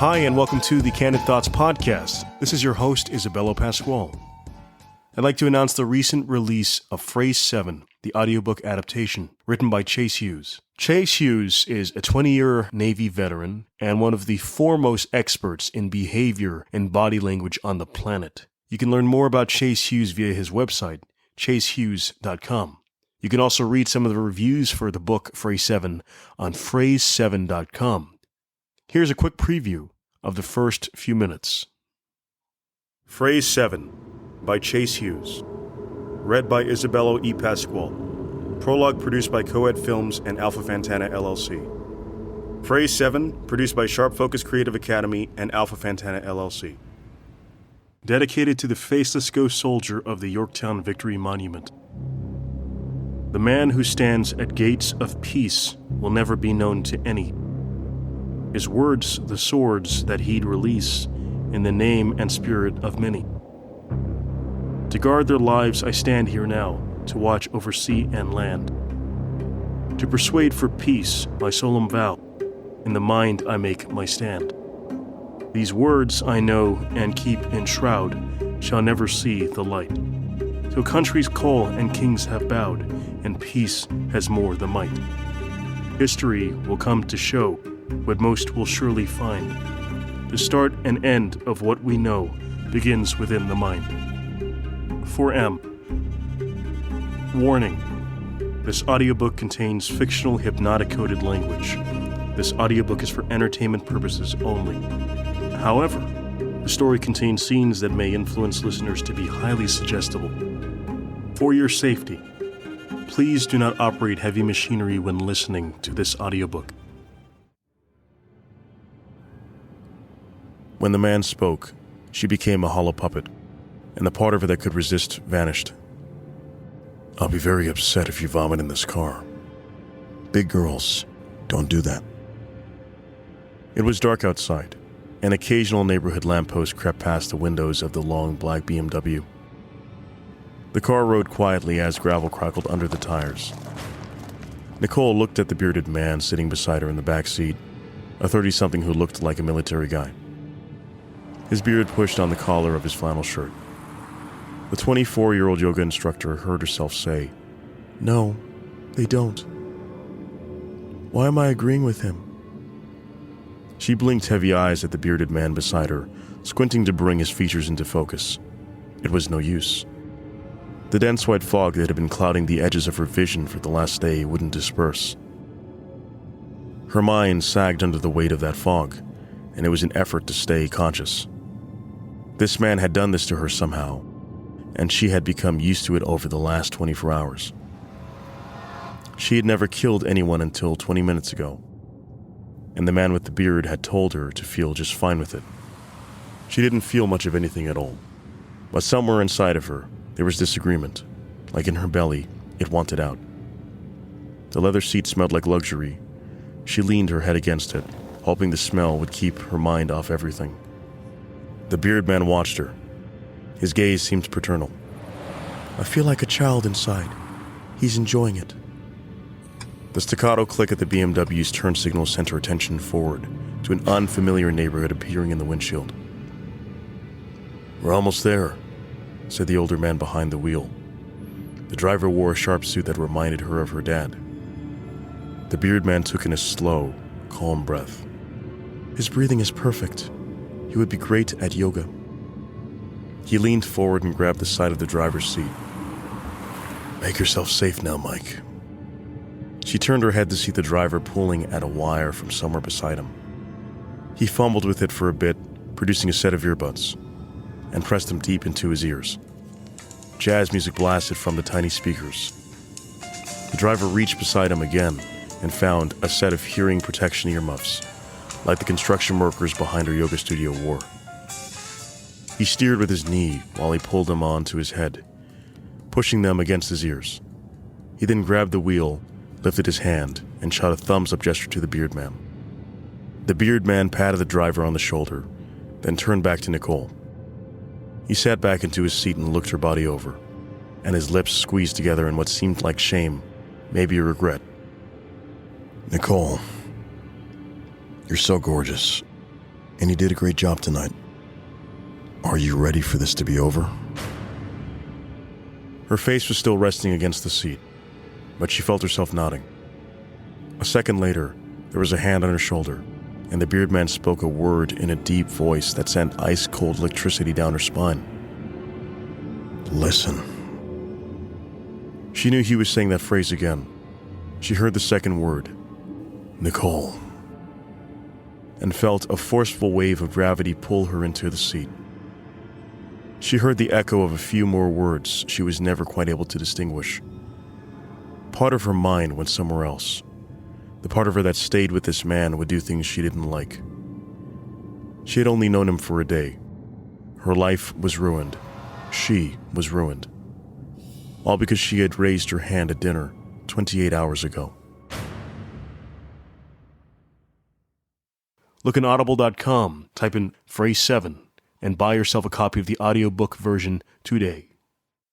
Hi, and welcome to the Candid Thoughts podcast. This is your host, Isabella Pasquale. I'd like to announce the recent release of Phrase 7, the audiobook adaptation, written by Chase Hughes. Chase Hughes is a 20-year Navy veteran and one of the foremost experts in behavior and body language on the planet. You can learn more about Chase Hughes via his website, chasehughes.com. You can also read some of the reviews for the book Phrase 7 on phrase7.com. Here's a quick preview of the first few minutes. Phrase 7 by Chase Hughes. Read by Isabella E. Pasquale. Prologue produced by Coed Films and Alpha Fantana LLC. Phrase 7 produced by Sharp Focus Creative Academy and Alpha Fantana LLC. Dedicated to the faceless ghost soldier of the Yorktown Victory Monument. The man who stands at gates of peace will never be known to any. His words the swords that he'd release in the name and spirit of many. To guard their lives I stand here now, to watch over sea and land. To persuade for peace my solemn vow, in the mind I make my stand. These words I know and keep in shroud shall never see the light. Till countries call and kings have bowed, and peace has more the might. History will come to show what most will surely find. The start and end of what we know begins within the mind. 4M. Warning. This audiobook contains fictional hypnotic-coded language. This audiobook is for entertainment purposes only. However, the story contains scenes that may influence listeners to be highly suggestible. For your safety, please do not operate heavy machinery when listening to this audiobook. When the man spoke, she became a hollow puppet, and the part of her that could resist vanished. I'll be very upset if you vomit in this car. Big girls don't do that. It was dark outside. An occasional neighborhood lamppost crept past the windows of the long black BMW. The car rode quietly as gravel crackled under the tires. Nicole looked at the bearded man sitting beside her in the back seat, a 30-something who looked like a military guy. His beard pushed on the collar of his flannel shirt. The 24-year-old yoga instructor heard herself say, "No, they don't. Why am I agreeing with him?" She blinked heavy eyes at the bearded man beside her, squinting to bring his features into focus. It was no use. The dense white fog that had been clouding the edges of her vision for the last day wouldn't disperse. Her mind sagged under the weight of that fog, and it was an effort to stay conscious. This man had done this to her somehow, and she had become used to it over the last 24 hours. She had never killed anyone until 20 minutes ago, and the man with the beard had told her to feel just fine with it. She didn't feel much of anything at all, but somewhere inside of her, there was disagreement. Like in her belly, it wanted out. The leather seat smelled like luxury. She leaned her head against it, hoping the smell would keep her mind off everything. The beard man watched her. His gaze seemed paternal. I feel like a child inside. He's enjoying it. The staccato click at the BMW's turn signal sent her attention forward to an unfamiliar neighborhood appearing in the windshield. We're almost there, said the older man behind the wheel. The driver wore a sharp suit that reminded her of her dad. The beard man took in a slow, calm breath. His breathing is perfect. He would be great at yoga. He leaned forward and grabbed the side of the driver's seat. Make yourself safe now, Mike. She turned her head to see the driver pulling at a wire from somewhere beside him. He fumbled with it for a bit, producing a set of earbuds, and pressed them deep into his ears. Jazz music blasted from the tiny speakers. The driver reached beside him again and found a set of hearing protection earmuffs, like the construction workers behind her yoga studio wore. He steered with his knee while he pulled them onto his head, pushing them against his ears. He then grabbed the wheel, lifted his hand, and shot a thumbs-up gesture to the beard man. The beard man patted the driver on the shoulder, then turned back to Nicole. He sat back into his seat and looked her body over, and his lips squeezed together in what seemed like shame, maybe a regret. Nicole, you're so gorgeous. And you did a great job tonight. Are you ready for this to be over? Her face was still resting against the seat, but she felt herself nodding. A second later, there was a hand on her shoulder, and the beard man spoke a word in a deep voice that sent ice-cold electricity down her spine. Listen. She knew he was saying that phrase again. She heard the second word, Nicole, and felt a forceful wave of gravity pull her into the seat. She heard the echo of a few more words she was never quite able to distinguish. Part of her mind went somewhere else. The part of her that stayed with this man would do things she didn't like. She had only known him for a day. Her life was ruined. She was ruined. All because she had raised her hand at dinner 28 hours ago. Look in audible.com, type in phrase 7, and buy yourself a copy of the audiobook version today.